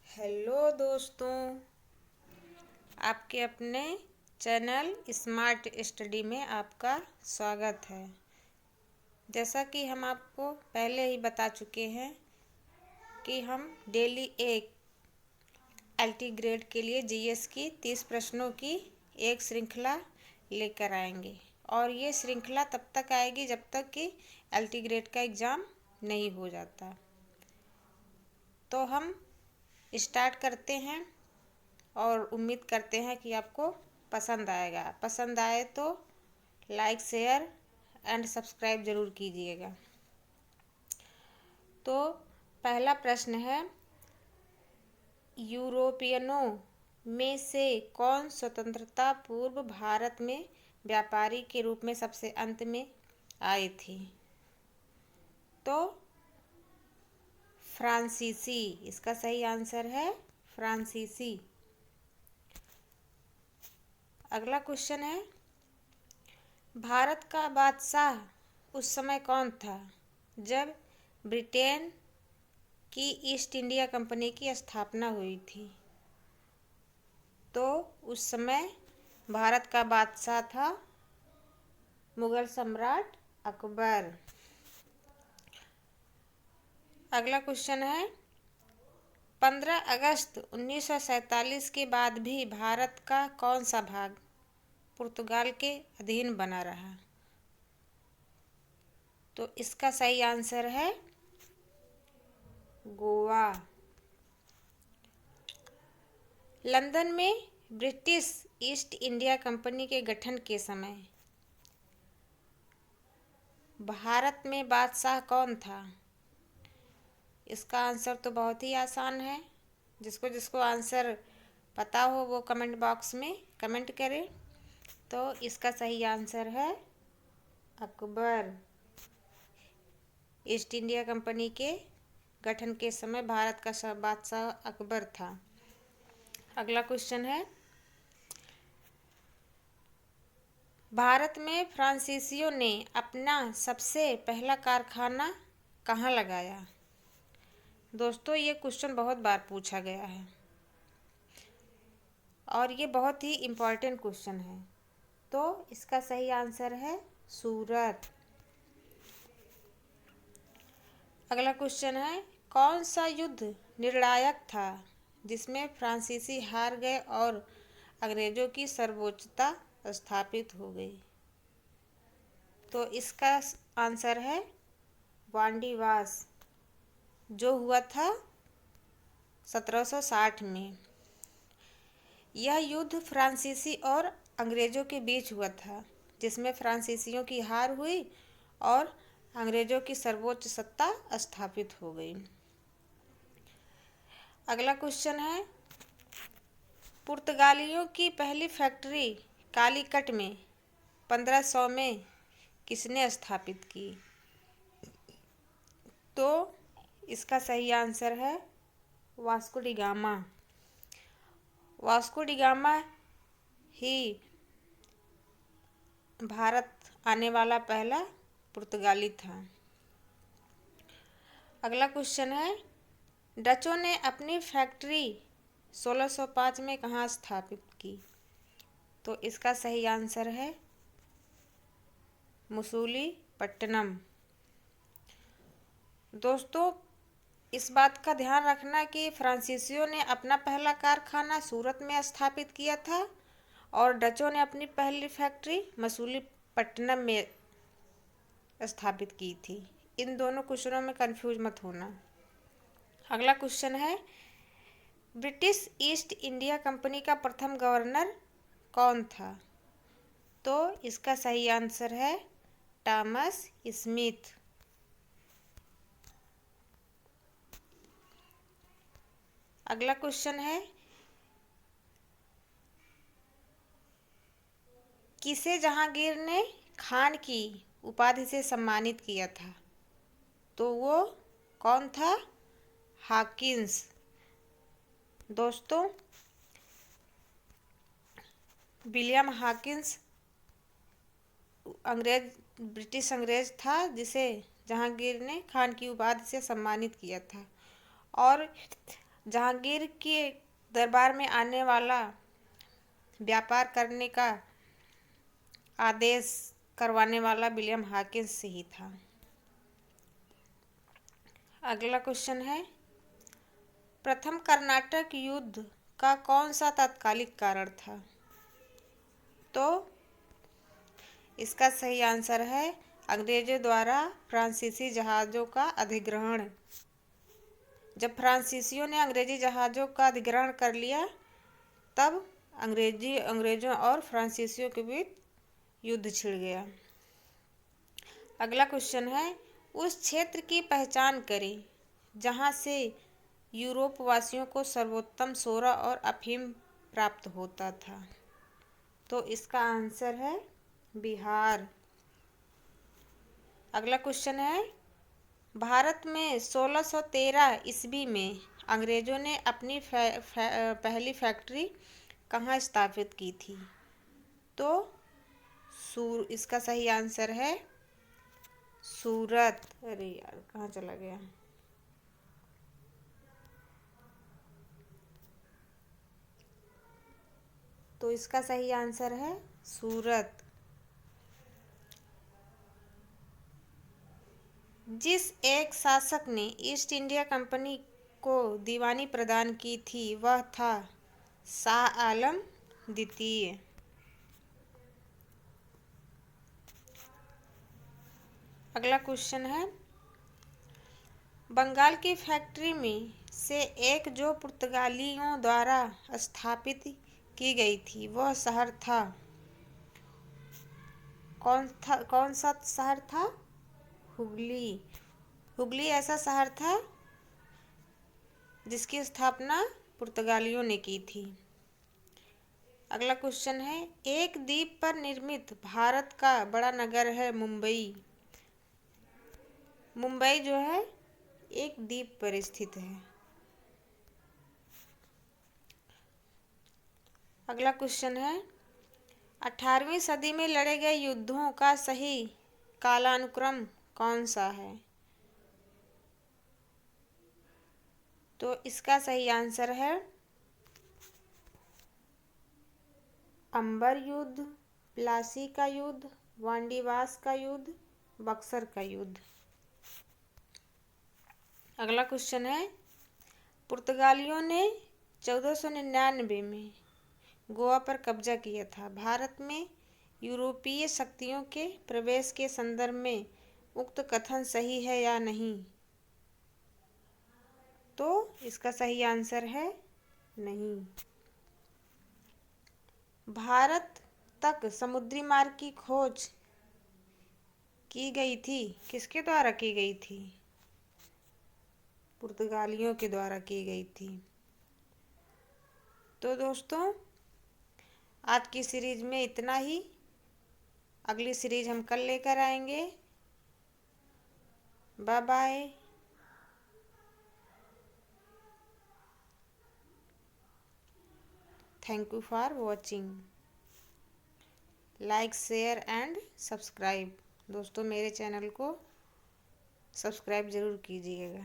Hello दोस्तों, आपके अपने चैनल स्मार्ट स्टडी में आपका स्वागत है। जैसा कि हम आपको पहले ही बता चुके हैं कि हम डेली एक एलटी ग्रेड के लिए जीएस की 30 प्रश्नों की एक श्रृंखला लेकर आएंगे और ये श्रृंखला तब तक आएगी जब तक कि एलटी ग्रेड का एग्ज़ाम नहीं हो जाता। तो हम स्टार्ट करते हैं और उम्मीद करते हैं कि आपको पसंद आएगा। पसंद आए तो लाइक, शेयर एंड सब्सक्राइब ज़रूर कीजिएगा। तो पहला प्रश्न है, यूरोपियनों में से कौन स्वतंत्रता पूर्व भारत में व्यापारी के रूप में सबसे अंत में आए थे? तो फ्रांसीसी इसका सही आंसर है, फ्रांसीसी। अगला क्वेश्चन है, भारत का बादशाह उस समय कौन था जब ब्रिटेन की ईस्ट इंडिया कंपनी की स्थापना हुई थी? तो उस समय भारत का बादशाह था मुगल सम्राट अकबर। अगला क्वेश्चन है, 15 अगस्त 1947 के बाद भी भारत का कौन सा भाग पुर्तगाल के अधीन बना रहा? तो इसका सही आंसर है गोवा। लंदन में ब्रिटिश ईस्ट इंडिया कंपनी के गठन के समय भारत में बादशाह कौन था? इसका आंसर तो बहुत ही आसान है। जिसको जिसको आंसर पता हो वो कमेंट बॉक्स में कमेंट करें। तो इसका सही आंसर है अकबर। ईस्ट इंडिया कंपनी के गठन के समय भारत का बादशाह अकबर था। अगला क्वेश्चन है, भारत में फ्रांसीसियों ने अपना सबसे पहला कारखाना कहाँ लगाया? दोस्तों, ये क्वेश्चन बहुत बार पूछा गया है और ये बहुत ही इम्पोर्टेंट क्वेश्चन है। तो इसका सही आंसर है सूरत। अगला क्वेश्चन है, कौन सा युद्ध निर्णायक था जिसमें फ्रांसीसी हार गए और अंग्रेजों की सर्वोच्चता स्थापित हो गई? तो इसका आंसर है वांडीवास, जो हुआ था 1760 में। यह युद्ध फ्रांसीसी और अंग्रेजों के बीच हुआ था, जिसमें फ्रांसीसियों की हार हुई और अंग्रेजों की सर्वोच्च सत्ता स्थापित हो गई। अगला क्वेश्चन है, पुर्तगालियों की पहली फैक्ट्री कालीकट में 1500 में किसने स्थापित की? तो इसका सही आंसर है Vasco da Gama. Vasco da Gama ही भारत आने वाला पहला पुर्तगाली था। अगला क्वेश्चन है, डचों ने अपनी फैक्ट्री 1605 में कहाँ स्थापित की? तो इसका सही आंसर है मसूलीपट्टनम। दोस्तों, इस बात का ध्यान रखना कि फ्रांसीसियों ने अपना पहला कारखाना सूरत में स्थापित किया था और डचों ने अपनी पहली फैक्ट्री मसूलीपट्टनम में स्थापित की थी। इन दोनों क्वेश्चनों में कंफ्यूज मत होना। अगला क्वेश्चन है, ब्रिटिश ईस्ट इंडिया कंपनी का प्रथम गवर्नर कौन था? तो इसका सही आंसर है थॉमस स्मिथ। अगला क्वेश्चन है, किसे जहांगीर ने खान की उपाधि से सम्मानित किया था? तो वो कौन था? हॉकिंस। दोस्तों, विलियम हॉकिंस ब्रिटिश अंग्रेज था जिसे जहांगीर ने खान की उपाधि से सम्मानित किया था और जहांगीर के दरबार में आने वाला व्यापार करने का आदेश करवाने वाला विलियम हॉकिंस ही था। अगला क्वेश्चन है, प्रथम कर्नाटक युद्ध का कौन सा तात्कालिक कारण था? तो इसका सही आंसर है अंग्रेजों द्वारा फ्रांसीसी जहाज़ों का अधिग्रहण। जब फ्रांसीसियों ने अंग्रेजी जहाज़ों का अधिग्रहण कर लिया तब अंग्रेजों और फ्रांसीसियों के बीच युद्ध छिड़ गया। अगला क्वेश्चन है, उस क्षेत्र की पहचान करें जहां से यूरोप वासियों को सर्वोत्तम सोरा और अफीम प्राप्त होता था। तो इसका आंसर है बिहार। अगला क्वेश्चन है, भारत में 1613 ईस्वी में अंग्रेजों ने अपनी पहली फैक्ट्री कहाँ स्थापित की थी? तो इसका सही आंसर है सूरत। अरे यार कहाँ चला गया? तो इसका सही आंसर है सूरत। जिस एक शासक ने ईस्ट इंडिया कंपनी को दीवानी प्रदान की थी वह था शाह आलम द्वितीय। अगला क्वेश्चन है, बंगाल की फैक्ट्री में से एक जो पुर्तगालियों द्वारा स्थापित की गई थी वह शहर था? कौन सा शहर था? हुगली। हुगली ऐसा शहर था जिसकी स्थापना पुर्तगालियों ने की थी। अगला क्वेश्चन है, एक द्वीप पर निर्मित भारत का बड़ा नगर है मुंबई। मुंबई जो है एक द्वीप पर स्थित है। अगला क्वेश्चन है, 18वीं सदी में लड़े गए युद्धों का सही कालानुक्रम कौन सा है? तो इसका सही आंसर है अंबर युद्ध, प्लासी का युद्ध, वांडीवास का युद्ध, बक्सर का युद्ध। अगला क्वेश्चन है, पुर्तगालियों ने 1499 में गोवा पर कब्जा किया था। भारत में यूरोपीय शक्तियों के प्रवेश के संदर्भ में उक्त कथन सही है या नहीं? तो इसका सही आंसर है नहीं। भारत तक समुद्री मार्ग की खोज की गई थी, किसके द्वारा की गई थी? पुर्तगालियों के द्वारा की गई थी। तो दोस्तों आज की सीरीज में इतना ही। अगली सीरीज हम कल लेकर आएंगे। Bye bye. Thank you for watching. Like share and subscribe. दोस्तों मेरे चैनल को सब्सक्राइब ज़रूर कीजिएगा।